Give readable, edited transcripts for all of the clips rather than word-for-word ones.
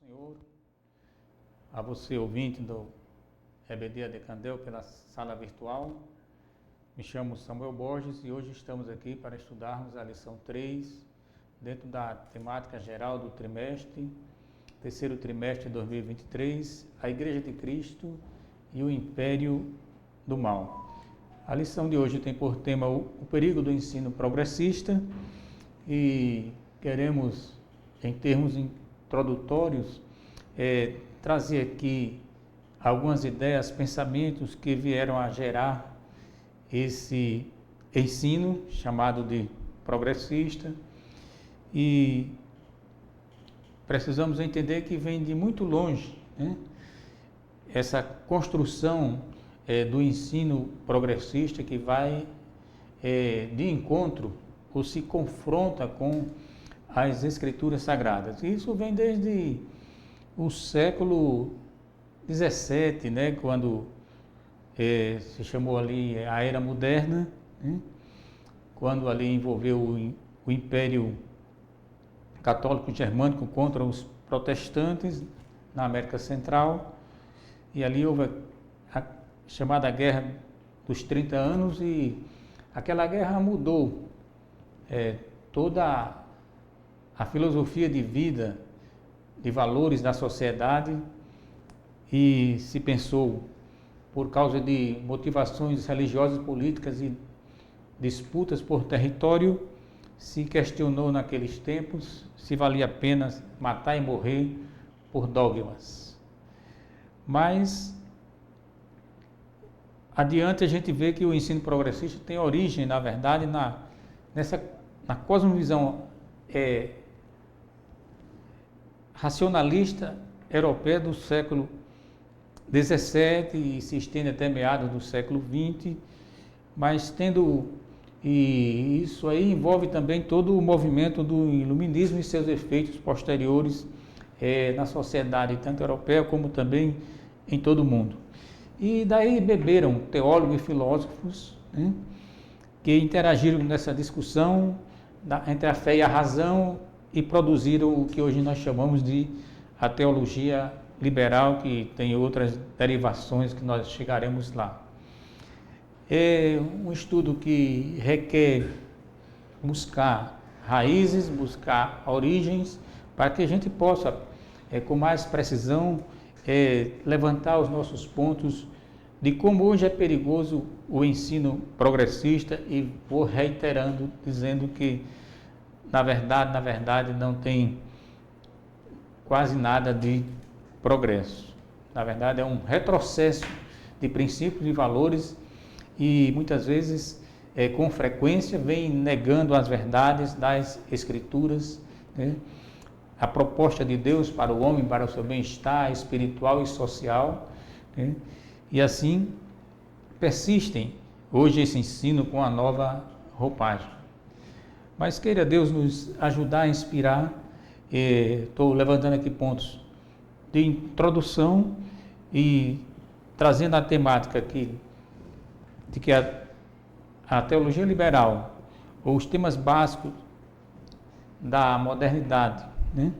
Senhor, a você ouvinte do EBD de Candel pela sala virtual. Me chamo Samuel Borges e hoje estamos aqui para estudarmos a lição 3, dentro da temática geral do terceiro trimestre de 2023, a Igreja de Cristo e o Império do Mal. A lição de hoje tem por tema o perigo do ensino progressista e queremos, em termos introdutórios, trazer aqui algumas ideias, pensamentos que vieram a gerar esse ensino chamado de progressista, e precisamos entender que vem de muito longe, né? Essa construção do ensino progressista que vai de encontro ou se confronta com as Escrituras Sagradas. Isso vem desde o século XVII, né, quando se chamou ali a Era Moderna, né, quando ali envolveu o Império Católico Germânico contra os protestantes na América Central, e ali houve a chamada Guerra dos 30 Anos, e aquela guerra mudou toda a filosofia de vida, de valores da sociedade, e se pensou, por causa de motivações religiosas, políticas e disputas por território, se questionou naqueles tempos se valia a pena matar e morrer por dogmas. Mas adiante a gente vê que o ensino progressista tem origem, na verdade, na cosmovisão racionalista europeia do século XVII e se estende até meados do século XX, mas e isso aí envolve também todo o movimento do iluminismo e seus efeitos posteriores na sociedade, tanto europeia como também em todo o mundo. E daí beberam teólogos e filósofos, né, que interagiram nessa discussão entre a fé e a razão e produziram o que hoje nós chamamos de a teologia liberal, que tem outras derivações que nós chegaremos lá. É um estudo que requer buscar raízes, buscar origens, para que a gente possa, com mais precisão, levantar os nossos pontos de como hoje é perigoso o ensino progressista, e vou reiterando, dizendo que, na verdade, não tem quase nada de progresso. Na verdade, é um retrocesso de princípios e valores, e muitas vezes, com frequência, vem negando as verdades das Escrituras, né? A proposta de Deus para o homem, para o seu bem-estar espiritual e social, né? E assim persistem hoje esse ensino com a nova roupagem. Mas queira Deus nos ajudar a inspirar. Estou levantando aqui pontos de introdução e trazendo a temática aqui de que a teologia liberal, ou os temas básicos da modernidade, né,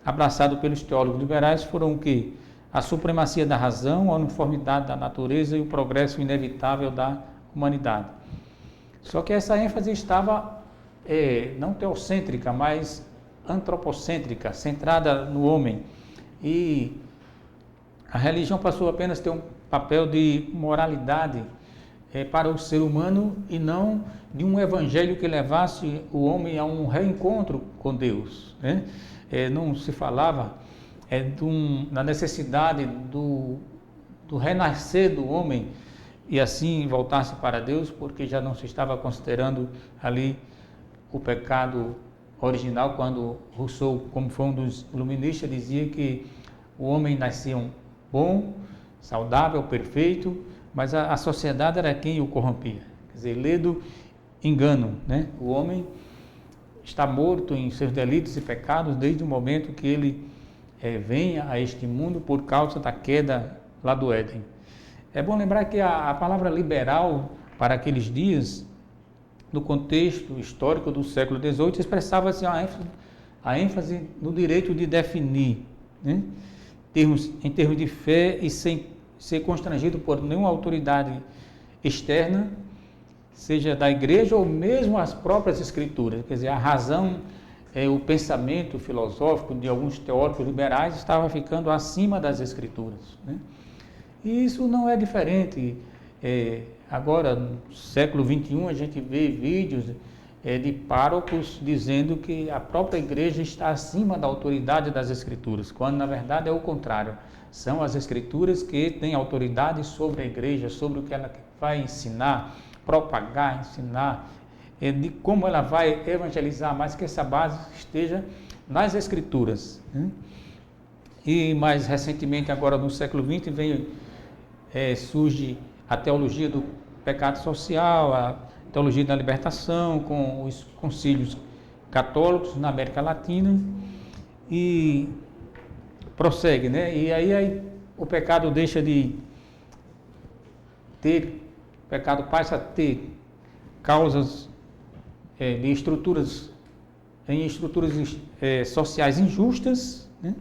abraçado pelos teólogos liberais, foram o quê? A supremacia da razão, a uniformidade da natureza e o progresso inevitável da humanidade. Só que essa ênfase estava não teocêntrica, mas antropocêntrica, centrada no homem. E a religião passou apenas a ter um papel de moralidade para o ser humano, e não de um evangelho que levasse o homem a um reencontro com Deus, né? Não se falava da necessidade do renascer do homem e assim voltar-se para Deus, porque já não se estava considerando ali o pecado original, quando Rousseau, como foi um dos iluministas, dizia que o homem nascia bom, saudável, perfeito, mas a sociedade era quem o corrompia. Quer dizer, lê do engano, né? O homem está morto em seus delitos e pecados desde o momento que ele venha a este mundo por causa da queda lá do Éden. É bom lembrar que a palavra liberal, para aqueles dias, no contexto histórico do século XVIII, expressava-se a ênfase no direito de definir né? Em termos de fé e sem ser constrangido por nenhuma autoridade externa, seja da igreja ou mesmo as próprias escrituras. Quer dizer, a razão, o pensamento filosófico de alguns teóricos liberais estava ficando acima das escrituras, né? E isso não é diferente. Agora, no século XXI, a gente vê vídeos de párocos dizendo que a própria igreja está acima da autoridade das escrituras, quando na verdade é o contrário. São as escrituras que têm autoridade sobre a igreja, sobre o que ela vai ensinar, propagar, ensinar, de como ela vai evangelizar, mas que essa base esteja nas escrituras, né? E mais recentemente, agora no século XX, surge a teologia do pecado social, a teologia da libertação, com os concílios católicos na América Latina, e prossegue, né? E aí o pecado deixa de ter, o pecado passa a ter causas em estruturas sociais injustas, né?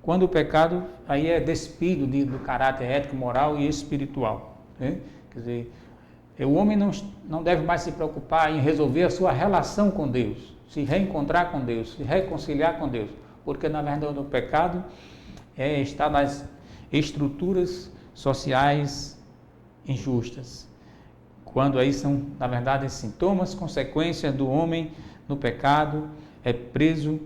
Quando o pecado aí é despido do caráter ético, moral e espiritual, né? Quer dizer, o homem não deve mais se preocupar em resolver a sua relação com Deus, se reencontrar com Deus, se reconciliar com Deus, porque na verdade o pecado está nas estruturas sociais injustas, quando aí são, na verdade, sintomas, consequências do homem no pecado, preso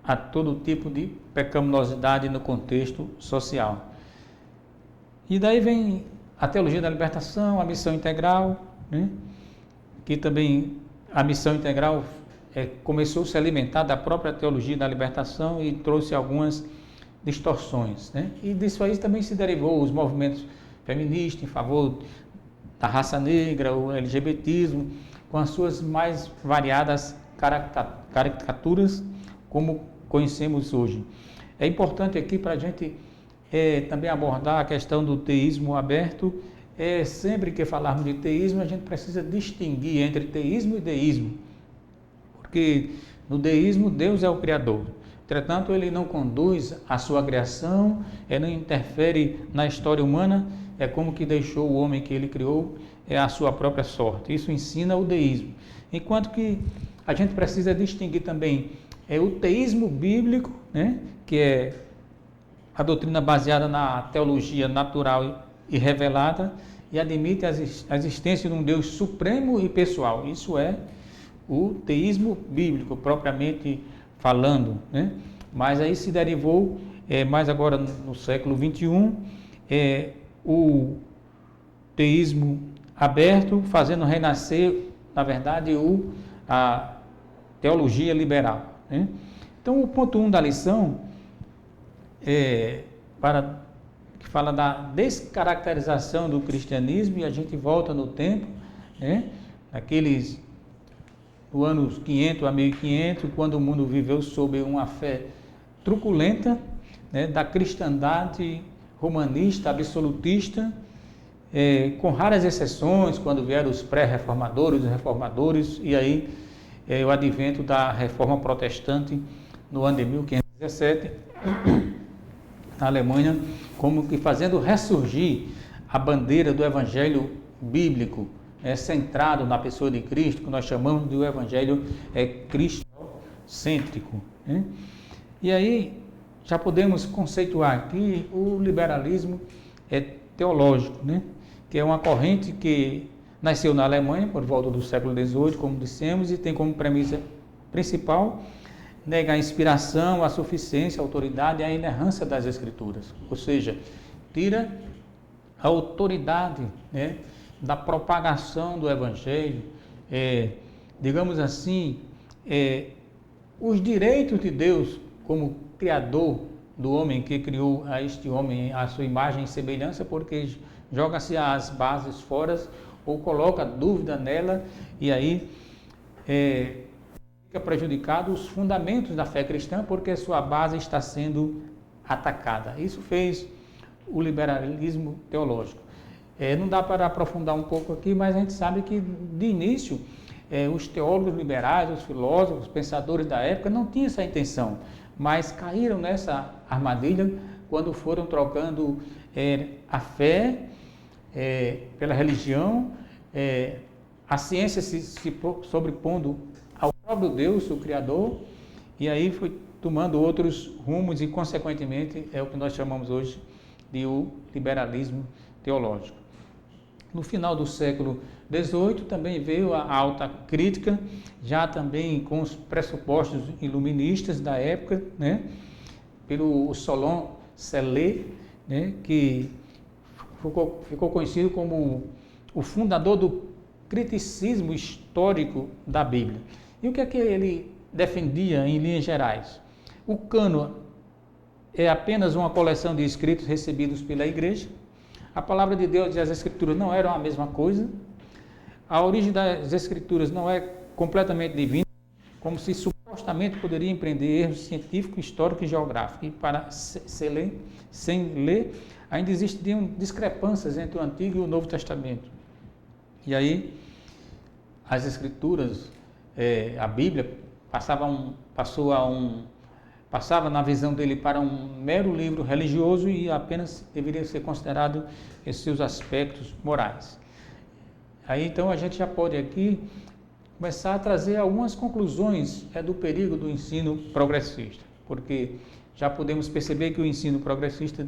a todo tipo de pecaminosidade no contexto social. E daí vem a teologia da libertação, a missão integral, né? Que também a missão integral começou a se alimentar da própria teologia da libertação e trouxe algumas distorções, né? E disso aí também se derivou os movimentos feministas em favor da raça negra, o LGBTismo, com as suas mais variadas caricaturas, como conhecemos hoje. É importante aqui para a gente também abordar a questão do teísmo aberto. Sempre que falarmos de teísmo, a gente precisa distinguir entre teísmo e deísmo, porque no deísmo Deus é o Criador. Entretanto, ele não conduz a sua criação, ele não interfere na história humana, é como que deixou o homem que ele criou a sua própria sorte. Isso ensina o deísmo. Enquanto que a gente precisa distinguir também o teísmo bíblico, né, que é a doutrina baseada na teologia natural e revelada e admite a existência de um Deus supremo e pessoal. Isso é o teísmo bíblico, propriamente falando, né? Mas aí se derivou, mais agora no século XXI, o teísmo aberto, fazendo renascer, na verdade, a teologia liberal, né? Então, o ponto 1 da lição que fala da descaracterização do cristianismo, e a gente volta no tempo, né? Do anos 500 a 1500, quando o mundo viveu sob uma fé truculenta, né, da cristandade romanista, absolutista, com raras exceções, quando vieram os pré-reformadores, os reformadores, e aí o advento da reforma protestante no ano de 1517, na Alemanha, como que fazendo ressurgir a bandeira do evangelho bíblico, centrado na pessoa de Cristo, que nós chamamos de o evangelho cristocêntrico, né? E aí já podemos conceituar aqui o liberalismo teológico, né? Que é uma corrente que nasceu na Alemanha por volta do século XVIII, como dissemos, e tem como premissa principal negar a inspiração, a suficiência, a autoridade e a inerrância das Escrituras, ou seja, tira a autoridade, né, da propagação do Evangelho, digamos assim, os direitos de Deus como Criador do homem, que criou a este homem a sua imagem e semelhança, porque joga-se as bases fora ou coloca dúvida nela, e aí fica prejudicado os fundamentos da fé cristã, porque sua base está sendo atacada. Isso fez o liberalismo teológico. Não dá para aprofundar um pouco aqui, mas a gente sabe que, de início, os teólogos liberais, os filósofos, os pensadores da época não tinham essa intenção, mas caíram nessa armadilha quando foram trocando a fé pela religião, a ciência se sobrepondo ao próprio Deus, o Criador, e aí foi tomando outros rumos e, consequentemente, é o que nós chamamos hoje de o liberalismo teológico. No final do século XVIII também veio a alta crítica, já também com os pressupostos iluministas da época, né, pelo Solon Celet, né, que ficou conhecido como o fundador do criticismo histórico da Bíblia. E o que é que ele defendia em linhas gerais? O cânon é apenas uma coleção de escritos recebidos pela igreja. A palavra de Deus e as escrituras não eram a mesma coisa. A origem das escrituras não é completamente divina, como se supostamente poderia empreender erros científicos, históricos e geográficos. E para sem ler, ainda existiam discrepâncias entre o Antigo e o Novo Testamento. E aí, as escrituras, a Bíblia, passava na visão dele para um mero livro religioso e apenas deveria ser considerado esses seus aspectos morais. Aí então a gente já pode aqui começar a trazer algumas conclusões do perigo do ensino progressista, porque já podemos perceber que o ensino progressista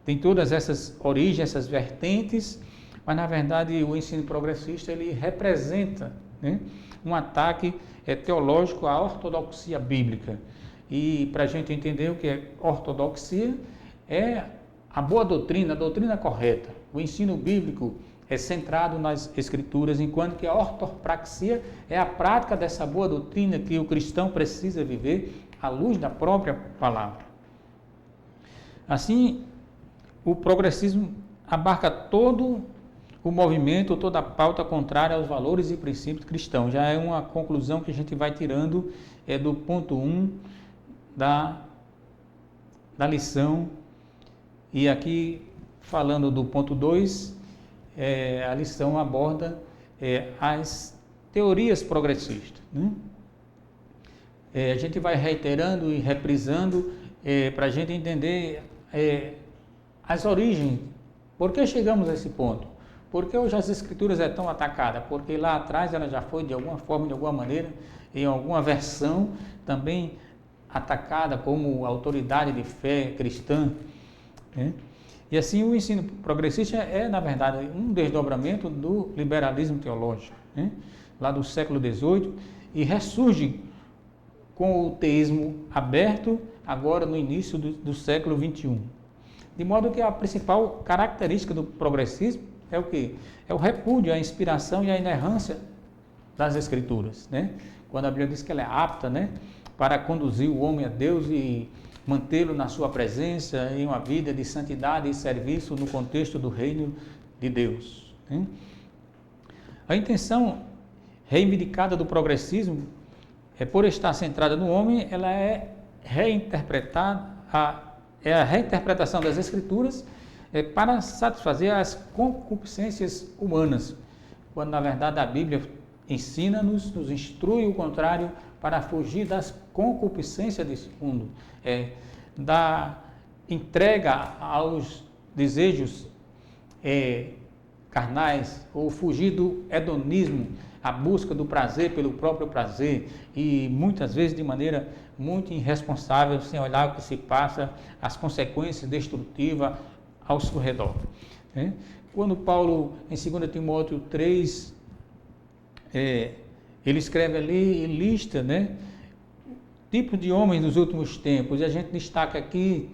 tem todas essas origens, essas vertentes, mas na verdade o ensino progressista ele representa, né, um ataque teológico à ortodoxia bíblica. E para a gente entender o que é ortodoxia, é a boa doutrina, a doutrina correta. O ensino bíblico é centrado nas escrituras, enquanto que a ortopraxia é a prática dessa boa doutrina que o cristão precisa viver à luz da própria palavra. Assim, o progressismo abarca todo o movimento, toda a pauta contrária aos valores e princípios cristãos. Já é uma conclusão que a gente vai tirando do ponto 1 da lição. E aqui, falando do ponto 2, a lição aborda as teorias progressistas, né? A gente vai reiterando e reprisando para a gente entender as origens. Por que chegamos a esse ponto? Por que hoje as escrituras é tão atacada? Porque lá atrás ela já foi de alguma forma, de alguma maneira, em alguma versão também atacada como autoridade de fé cristã, né? E assim o ensino progressista na verdade, um desdobramento do liberalismo teológico, né, lá do século XVIII, e ressurge com o teísmo aberto agora no início do século XXI. De modo que a principal característica do progressismo é o quê? É o repúdio, a inspiração e a inerrância das Escrituras, né? Quando a Bíblia diz que ela é apta, né, para conduzir o homem a Deus e mantê-lo na sua presença em uma vida de santidade e serviço no contexto do reino de Deus, né? A intenção reivindicada do progressismo por estar centrada no homem, ela é reinterpretada, é a reinterpretação das Escrituras para satisfazer as concupiscências humanas, quando na verdade a Bíblia ensina-nos, nos instrui o contrário, para fugir das concupiscências desse mundo, da entrega aos desejos carnais, ou fugir do hedonismo, a busca do prazer pelo próprio prazer, e muitas vezes de maneira muito irresponsável, sem olhar o que se passa, as consequências destrutivas ao seu redor, né? Quando Paulo, em 2 Timóteo 3, ele escreve ali e lista, né, tipos de homens nos últimos tempos, e a gente destaca aqui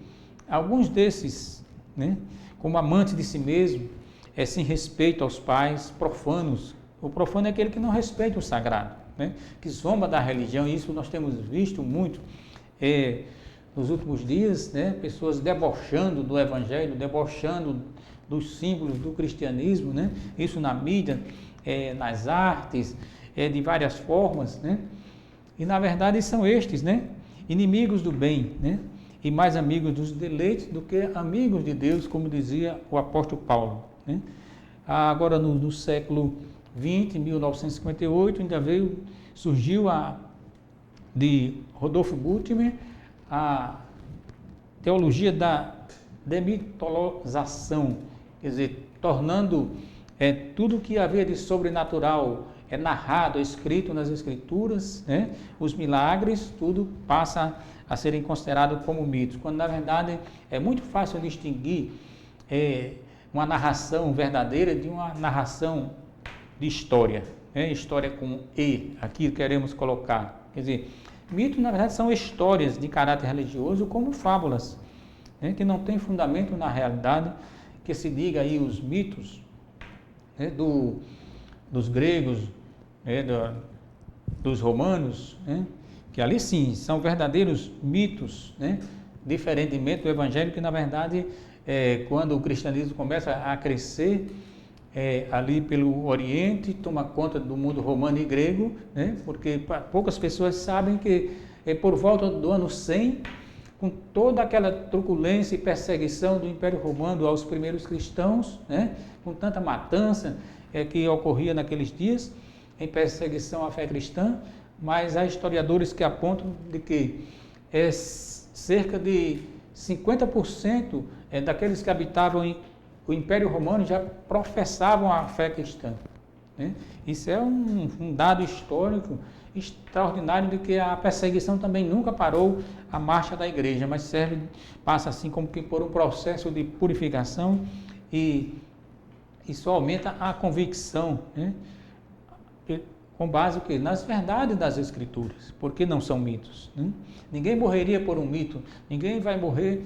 alguns desses, né, como amantes de si mesmo, sem respeito aos pais, profanos. O profano é aquele que não respeita o sagrado, né, que zomba da religião, e isso nós temos visto muito nos últimos dias, né, pessoas debochando do evangelho, debochando dos símbolos do cristianismo, né, isso na mídia, nas artes, de várias formas, né, e na verdade são estes, né, inimigos do bem, né, e mais amigos dos deleites do que amigos de Deus, como dizia o apóstolo Paulo, né. Agora no século XX, em 1958, ainda surgiu de Rodolfo Bultmann, a teologia da demitologização, quer dizer, tornando tudo que havia de sobrenatural narrado, escrito nas Escrituras, né? Os milagres, tudo passa a serem considerados como mitos, quando na verdade é muito fácil distinguir uma narração verdadeira de uma narração de história, né? História com E, aqui queremos colocar, quer dizer, mitos na verdade são histórias de caráter religioso como fábulas, né? Que não tem fundamento na realidade, que se diga aí os mitos, né? Dos gregos, né? Dos romanos, né? Que ali sim são verdadeiros mitos, né? Diferentemente do evangelho, que na verdade quando o cristianismo começa a crescer ali pelo Oriente, toma conta do mundo romano e grego, né? Porque poucas pessoas sabem que por volta do ano 100, com toda aquela truculência e perseguição do Império Romano aos primeiros cristãos, né? Com tanta matança que ocorria naqueles dias, em perseguição à fé cristã, mas há historiadores que apontam de que cerca de 50% daqueles que habitavam o Império Romano já professavam a fé cristã, né? Isso é um dado histórico extraordinário de que a perseguição também nunca parou a marcha da igreja, mas passa assim como que por um processo de purificação e isso aumenta a convicção, né? Com base nas verdades das Escrituras, porque não são mitos, né? Ninguém morreria por um mito, ninguém vai morrer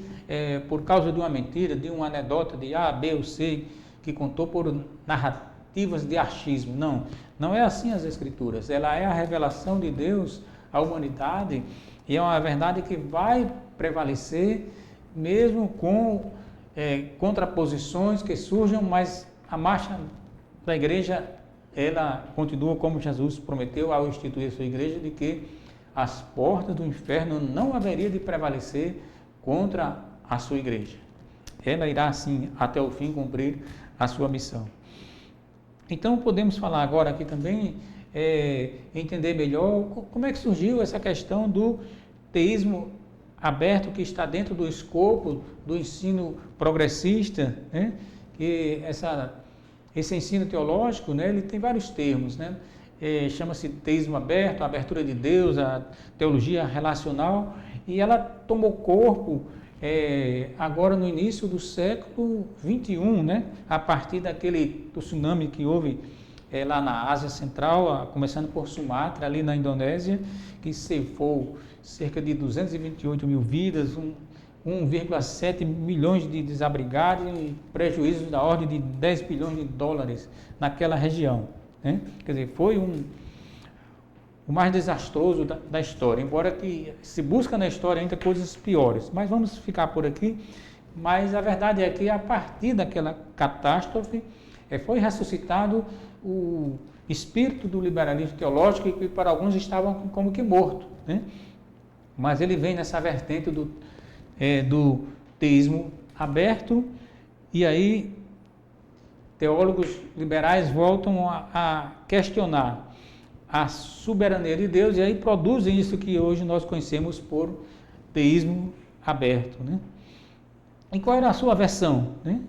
por causa de uma mentira, de uma anedota de A, B ou C, que contou por narrativas de achismo. Não, não é assim as Escrituras, ela é a revelação de Deus à humanidade e é uma verdade que vai prevalecer mesmo com contraposições que surjam, mas a marcha da igreja ela continua como Jesus prometeu ao instituir sua igreja, de que as portas do inferno não haveria de prevalecer contra a sua igreja. Ela irá assim até o fim cumprir a sua missão. Então podemos falar agora aqui também, entender melhor como é que surgiu essa questão do teísmo aberto, que está dentro do escopo do ensino progressista, né? Que esse ensino teológico, né, ele tem vários termos, né? Chama-se teísmo aberto, a abertura de Deus, a teologia relacional, e ela tomou corpo agora no início do século XXI, né? A partir do tsunami que houve lá na Ásia Central, começando por Sumatra, ali na Indonésia, que ceifou cerca de 228 mil vidas, 1,7 milhões de desabrigados e prejuízos da ordem de 10 bilhões de dólares naquela região, né? Quer dizer, foi o mais desastroso da história, embora que se busca na história ainda coisas piores, mas vamos ficar por aqui. Mas a verdade é que a partir daquela catástrofe foi ressuscitado o espírito do liberalismo teológico, que para alguns estava como que morto, né? Mas ele vem nessa vertente do teísmo aberto, e aí teólogos liberais voltam a questionar a soberania de Deus, e aí produzem isso que hoje nós conhecemos por teísmo aberto, né? E qual era a sua versão, né?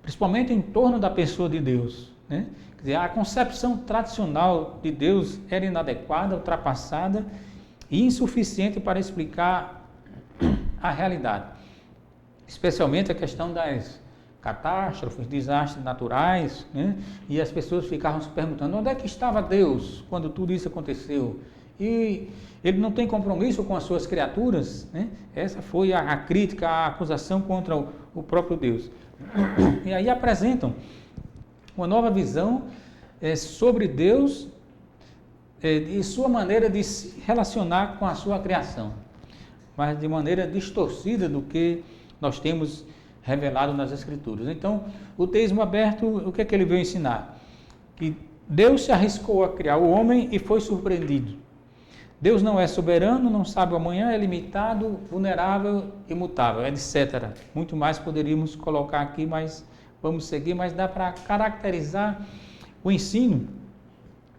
Principalmente em torno da pessoa de Deus, né? Quer dizer, a concepção tradicional de Deus era inadequada, ultrapassada e insuficiente para explicar a realidade, especialmente a questão das catástrofes, desastres naturais, né? E as pessoas ficavam se perguntando onde é que estava Deus quando tudo isso aconteceu, e ele não tem compromisso com as suas criaturas, né? Essa foi a crítica, a acusação contra o próprio Deus. E aí apresentam uma nova visão sobre Deus e sua maneira de se relacionar com a sua criação, mas de maneira distorcida do que nós temos revelado nas Escrituras. Então, o teísmo aberto, o que é que ele veio ensinar? Que Deus se arriscou a criar o homem e foi surpreendido. Deus não é soberano, não sabe o amanhã, é limitado, vulnerável, imutável, etc. Muito mais poderíamos colocar aqui, mas vamos seguir, mas dá para caracterizar o ensino,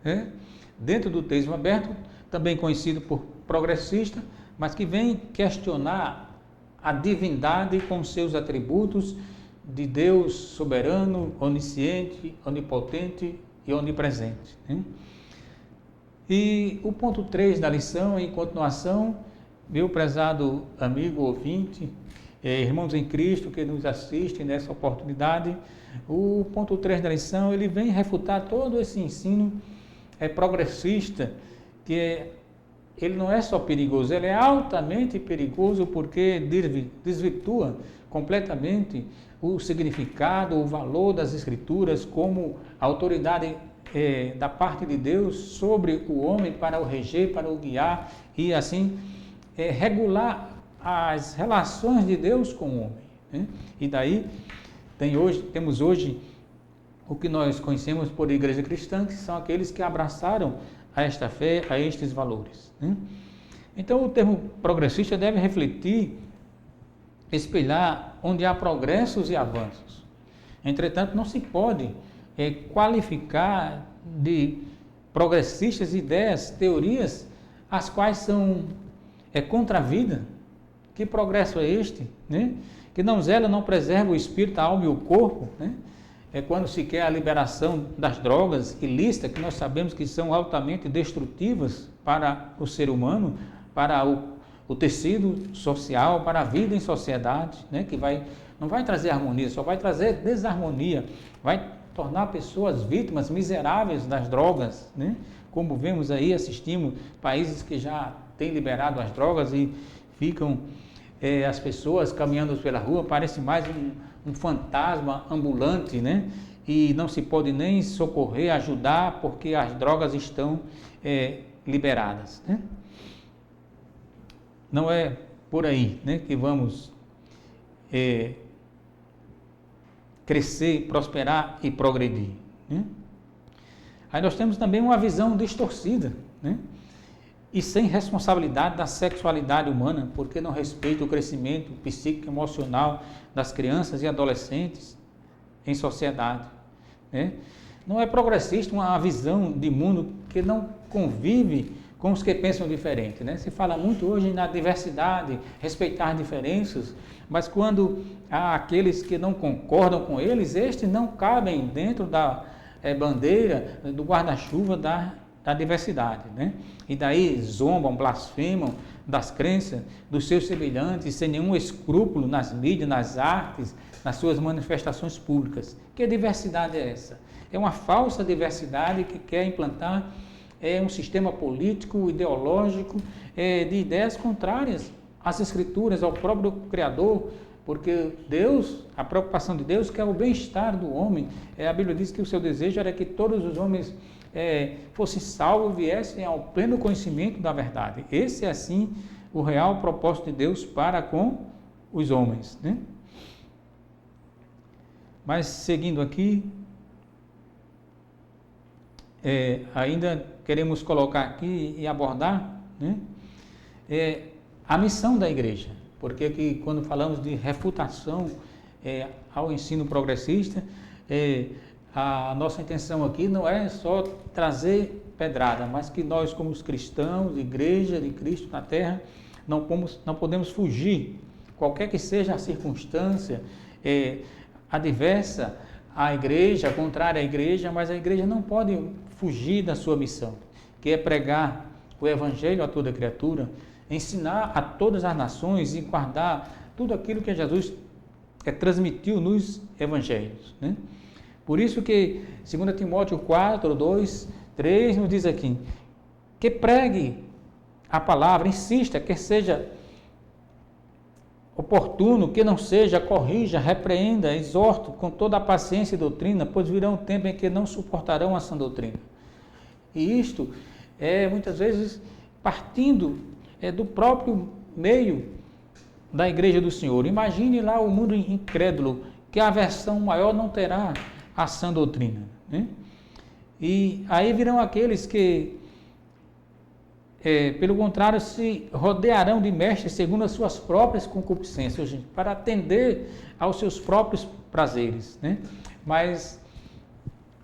né? Dentro do teísmo aberto, também conhecido por progressista, mas que vem questionar a divindade com seus atributos de Deus soberano, onisciente, onipotente e onipresente, né? E o ponto 3 da lição, em continuação, meu prezado amigo ouvinte, irmãos em Cristo que nos assistem nessa oportunidade, o ponto 3 da lição, ele vem refutar todo esse ensino progressista, que ele não é só perigoso, ele é altamente perigoso porque desvirtua completamente o significado, o valor das Escrituras como autoridade da parte de Deus sobre o homem para o reger, para o guiar e assim regular as relações de Deus com o homem, né? E daí temos hoje o que nós conhecemos por igreja cristã, que são aqueles que abraçaram a esta fé, a estes valores, né? Então o termo progressista deve refletir, espelhar onde há progressos e avanços. Entretanto, não se pode qualificar de progressistas ideias, teorias, as quais são contra a vida. Que progresso é este, né? Que não zela, não preserva o espírito, a alma e o corpo, né? É quando se quer a liberação das drogas ilícitas, que nós sabemos que são altamente destrutivas para o ser humano, para o tecido social, para a vida em sociedade, né? Que não vai trazer harmonia, só vai trazer desarmonia, vai tornar pessoas vítimas miseráveis das drogas, né? Como vemos aí, assistimos países que já têm liberado as drogas e ficam as pessoas caminhando pela rua, parece mais um fantasma ambulante, né? E não se pode nem socorrer, ajudar, porque as drogas estão liberadas, né? Não é por aí, né, que vamos crescer, prosperar e progredir, né? Aí nós temos também uma visão distorcida, né? E sem responsabilidade da sexualidade humana, porque não respeita o crescimento psíquico e emocional das crianças e adolescentes em sociedade, né? Não é progressista uma visão de mundo que não convive com os que pensam diferente, né? Se fala muito hoje na diversidade, respeitar diferenças, mas quando há aqueles que não concordam com eles, estes não cabem dentro da bandeira, do guarda-chuva da diversidade, né? E daí zombam, blasfemam das crenças dos seus semelhantes, sem nenhum escrúpulo nas mídias, nas artes, nas suas manifestações públicas. Que diversidade é essa? É uma falsa diversidade que quer implantar um sistema político, ideológico, de ideias contrárias às Escrituras, ao próprio Criador, porque Deus, a preocupação de Deus, que é o bem-estar do homem. A Bíblia diz que o seu desejo era que todos os homens fossem salvos, viessem ao pleno conhecimento da verdade. Esse é, assim, o real propósito de Deus para com os homens, né? Mas, seguindo aqui, ainda queremos colocar aqui e abordar, né, a missão da igreja, porque aqui, quando falamos de refutação ao ensino progressista, a nossa intenção aqui não é só trazer pedrada, mas que nós, como os cristãos, igreja de Cristo na terra, não podemos fugir, qualquer que seja a circunstância adversa à igreja, contrária à igreja, mas a igreja não pode fugir da sua missão, que é pregar o evangelho a toda criatura, ensinar a todas as nações e guardar tudo aquilo que Jesus transmitiu nos evangelhos, né? Por isso que 2 Timóteo 4, 2, 3 nos diz aqui, que pregue a palavra, insista, que seja oportuno, que não seja, corrija, repreenda, exorte com toda a paciência e doutrina, pois virá um tempo em que não suportarão a sã doutrina. E isto muitas vezes partindo do próprio meio da igreja do Senhor. Imagine lá o mundo incrédulo, que a aversão maior não terá a sã doutrina, né? E aí virão aqueles que, pelo contrário, se rodearão de mestres segundo as suas próprias concupiscências, para atender aos seus próprios prazeres, né? Mas,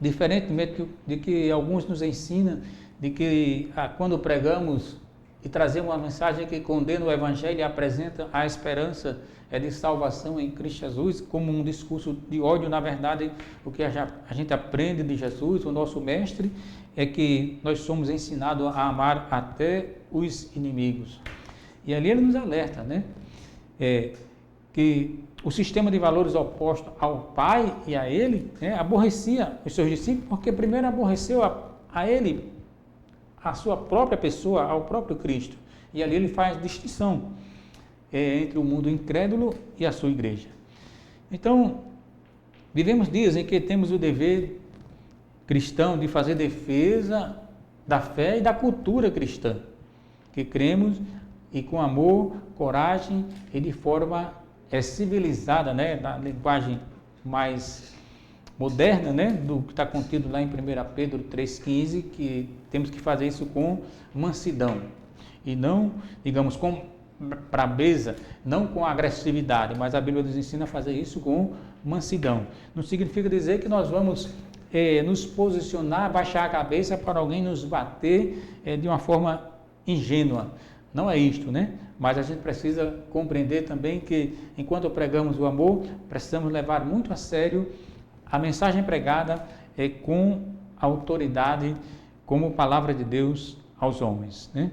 diferentemente de que alguns nos ensinam, de que quando pregamos e trazer uma mensagem que condena o Evangelho e apresenta a esperança de salvação em Cristo Jesus, como um discurso de ódio. Na verdade, o que a gente aprende de Jesus, o nosso mestre, é que nós somos ensinados a amar até os inimigos. E ali ele nos alerta, né? Que o sistema de valores oposto ao Pai e a ele, né, aborrecia os seus discípulos, porque primeiro aborreceu a ele, a sua própria pessoa, ao próprio Cristo. E ali ele faz distinção entre o mundo incrédulo e a sua igreja. Então, vivemos dias em que temos o dever cristão de fazer defesa da fé e da cultura cristã, que cremos e com amor, coragem e de forma civilizada, né, na linguagem mais moderna, né, do que está contido lá em 1 Pedro 3,15, que temos que fazer isso com mansidão e não, digamos, com brabeza, não com agressividade, mas a Bíblia nos ensina a fazer isso com mansidão. Não significa dizer que nós vamos nos posicionar, baixar a cabeça para alguém nos bater de uma forma ingênua. Não é isto, né? Mas a gente precisa compreender também que, enquanto pregamos o amor, precisamos levar muito a sério a mensagem pregada com autoridade, como palavra de Deus aos homens, né?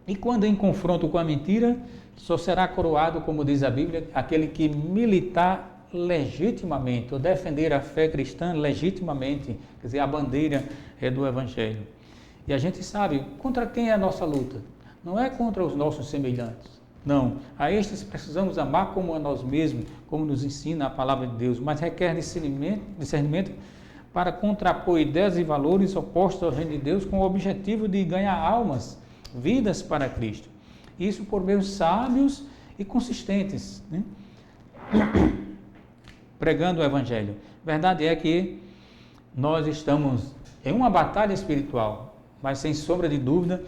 E quando em confronto com a mentira, só será coroado, como diz a Bíblia, aquele que militar legitimamente, ou defender a fé cristã legitimamente, quer dizer, a bandeira do Evangelho. E a gente sabe contra quem é a nossa luta. Não é contra os nossos semelhantes, não. A estes precisamos amar como a nós mesmos, como nos ensina a palavra de Deus, mas requer discernimento para contrapor ideias e valores opostos ao reino de Deus com o objetivo de ganhar almas, vidas para Cristo. Isso por meios sábios e consistentes, né? Pregando o Evangelho. Verdade é que nós estamos em uma batalha espiritual, mas sem sombra de dúvida,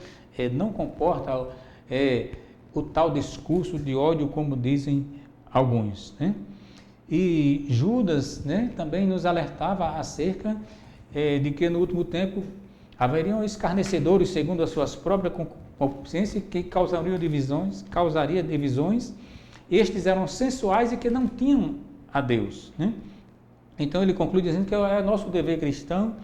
não comporta o tal discurso de ódio, como dizem alguns, né? E Judas, né, também nos alertava acerca de que no último tempo haveriam escarnecedores, segundo as suas próprias concupiscências, que causariam divisões. Estes eram sensuais e que não tinham a Deus, né? Então ele conclui dizendo que é nosso dever cristão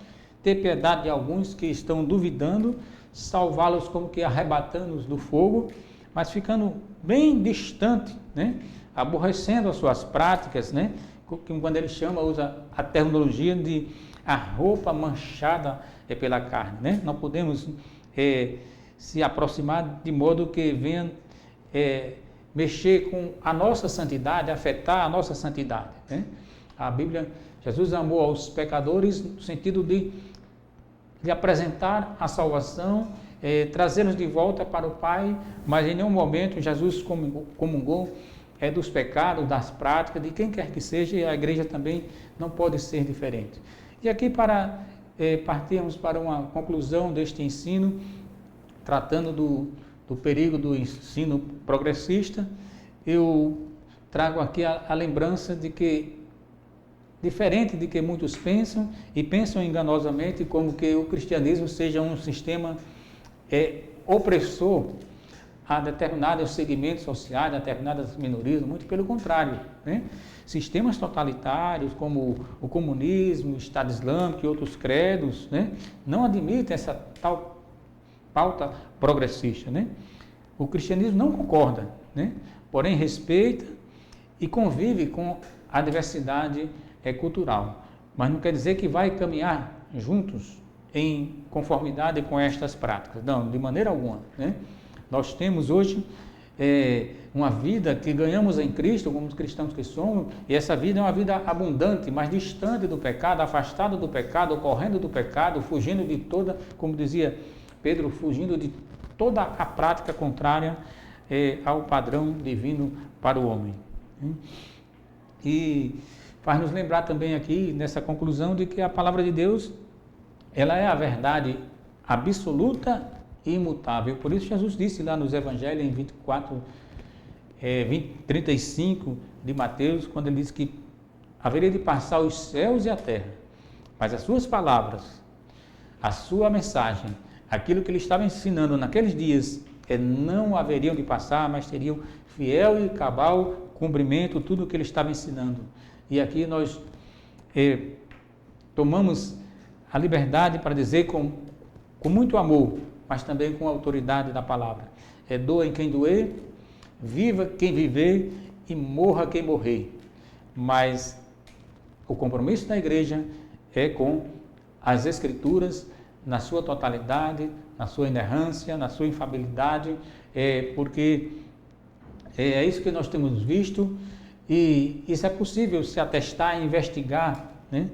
ter piedade de alguns que estão duvidando, salvá-los como que arrebatando-os do fogo, mas ficando bem distante, né? Aborrecendo as suas práticas, né? Quando ele usa a terminologia de a roupa manchada pela carne, né? Não podemos se aproximar de modo que venha mexer com a nossa santidade, afetar a nossa santidade, né? A Bíblia, Jesus amou aos pecadores no sentido de apresentar a salvação, trazê-los de volta para o Pai, mas em nenhum momento Jesus comungou dos pecados, das práticas, de quem quer que seja, e a igreja também não pode ser diferente. E aqui, para partirmos para uma conclusão deste ensino, tratando do perigo do ensino progressista, eu trago aqui a lembrança de que, diferente de que muitos pensam, e pensam enganosamente como que o cristianismo seja um sistema opressor a determinados segmentos sociais, a determinadas minorias, muito pelo contrário, né? Sistemas totalitários como o comunismo, o Estado Islâmico e outros credos, né, não admitem essa tal pauta progressista, né? O cristianismo não concorda, né? Porém respeita e convive com a diversidade cultural, mas não quer dizer que vai caminhar juntos em conformidade com estas práticas, não, de maneira alguma, né? Nós temos hoje uma vida que ganhamos em Cristo, como os cristãos que somos, e essa vida é uma vida abundante, mas distante do pecado, afastada do pecado, correndo do pecado, fugindo de toda, como dizia Pedro, fugindo de toda a prática contrária ao padrão divino para o homem. E faz nos lembrar também aqui, nessa conclusão, de que a palavra de Deus, ela é a verdade absoluta e imutável. Por isso Jesus disse lá nos Evangelhos, em 35 de Mateus, quando ele disse que haveria de passar os céus e a terra, mas as suas palavras, a sua mensagem, aquilo que ele estava ensinando naqueles dias, não haveriam de passar, mas teriam fiel e cabal cumprimento tudo o que ele estava ensinando. E aqui nós tomamos a liberdade para dizer com muito amor, mas também com a autoridade da palavra. Doa em quem doer, viva quem viver e morra quem morrer. Mas o compromisso da igreja é com as Escrituras na sua totalidade, na sua inerrância, na sua infalibilidade, porque é isso que nós temos visto, e isso é possível se atestar e investigar, né?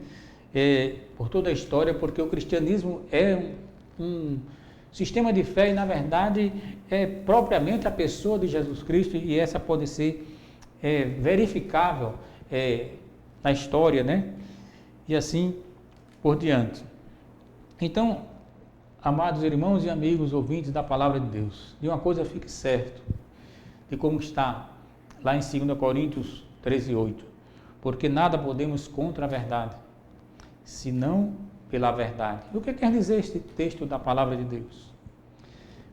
Por toda a história, porque o cristianismo é um sistema de fé e, na verdade, é propriamente a pessoa de Jesus Cristo, e essa pode ser verificável na história, né? E assim por diante. Então, amados irmãos e amigos ouvintes da palavra de Deus, de uma coisa fique certo, de como está lá em 2 Coríntios 13:8, porque nada podemos contra a verdade, senão pela verdade. E o que quer dizer este texto da palavra de Deus?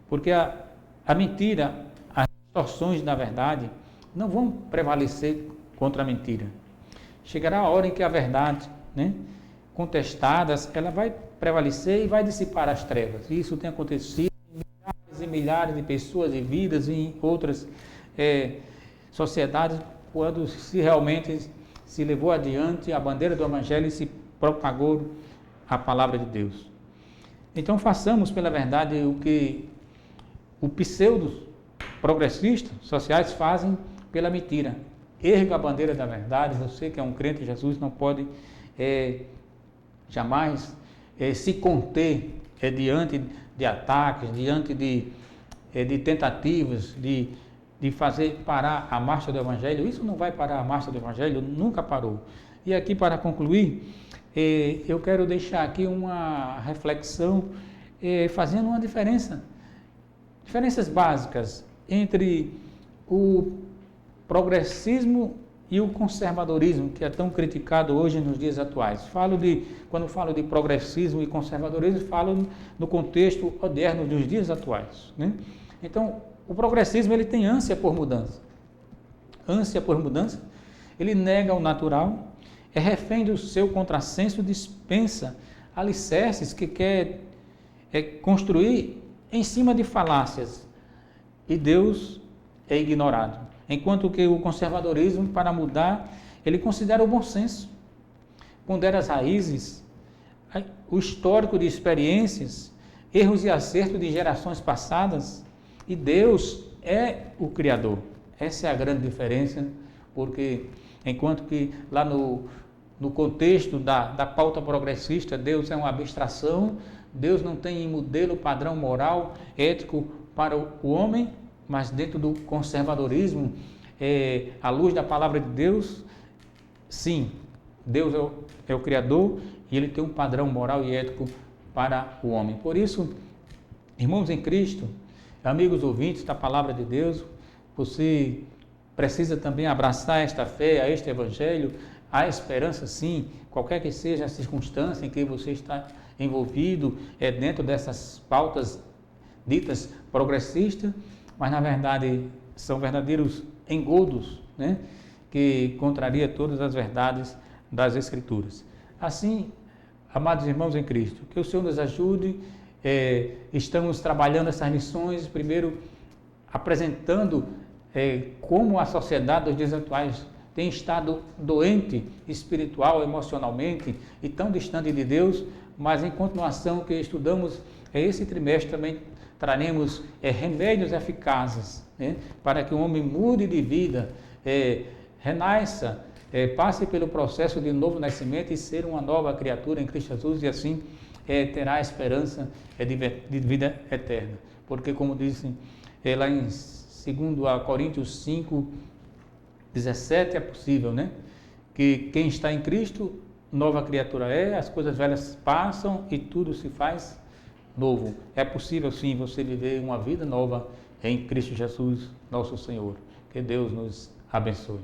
Porque a mentira, as distorções da verdade não vão prevalecer contra a mentira. Chegará a hora em que a verdade, né, contestadas, ela vai prevalecer e vai dissipar as trevas. Isso tem acontecido em milhares e milhares de pessoas e vidas em outras sociedades, quando se realmente se levou adiante a bandeira do Evangelho e se propagou a palavra de Deus. Então façamos pela verdade o que o pseudo progressistas sociais fazem pela mentira. Erga a bandeira da verdade. Você que é um crente em Jesus não pode jamais se conter diante de ataques, diante de tentativas de fazer parar a marcha do Evangelho. Isso não vai parar a marcha do Evangelho, nunca parou. E aqui, para concluir, eu quero deixar aqui uma reflexão fazendo uma diferenças básicas entre o progressismo e o conservadorismo, que é tão criticado hoje nos dias atuais. Quando falo de progressismo e conservadorismo, falo no contexto moderno dos dias atuais, né? Então, o progressismo, ele tem ânsia por mudança. Ele nega o natural, é refém do seu contrassenso, dispensa alicerces que quer construir em cima de falácias, e Deus é ignorado. Enquanto que o conservadorismo, para mudar, ele considera o bom senso, pondera as raízes, o histórico de experiências, erros e acertos de gerações passadas, e Deus é o Criador. Essa é a grande diferença, porque enquanto que lá no contexto da pauta progressista, Deus é uma abstração, Deus não tem modelo, padrão moral, ético para o homem, mas dentro do conservadorismo, à luz da palavra de Deus, sim, Deus é o Criador e Ele tem um padrão moral e ético para o homem. Por isso, irmãos em Cristo, amigos ouvintes da palavra de Deus, você precisa também abraçar esta fé, este Evangelho, a esperança, sim, qualquer que seja a circunstância em que você está envolvido, dentro dessas pautas ditas progressistas, mas na verdade são verdadeiros engodos, né, que contraria todas as verdades das Escrituras. Assim, amados irmãos em Cristo, que o Senhor nos ajude. Estamos trabalhando essas lições, primeiro apresentando como a sociedade dos dias atuais tem estado doente espiritual, emocionalmente e tão distante de Deus, mas em continuação que estudamos esse trimestre também traremos remédios eficazes, né, para que o homem mude de vida, renasça, passe pelo processo de novo nascimento e ser uma nova criatura em Cristo Jesus, e assim terá a esperança de vida eterna. Porque, como disse lá em 2 Coríntios 5:17, é possível, né, que quem está em Cristo, nova criatura as coisas velhas passam e tudo se faz novo. É possível sim você viver uma vida nova em Cristo Jesus, nosso Senhor. Que Deus nos abençoe.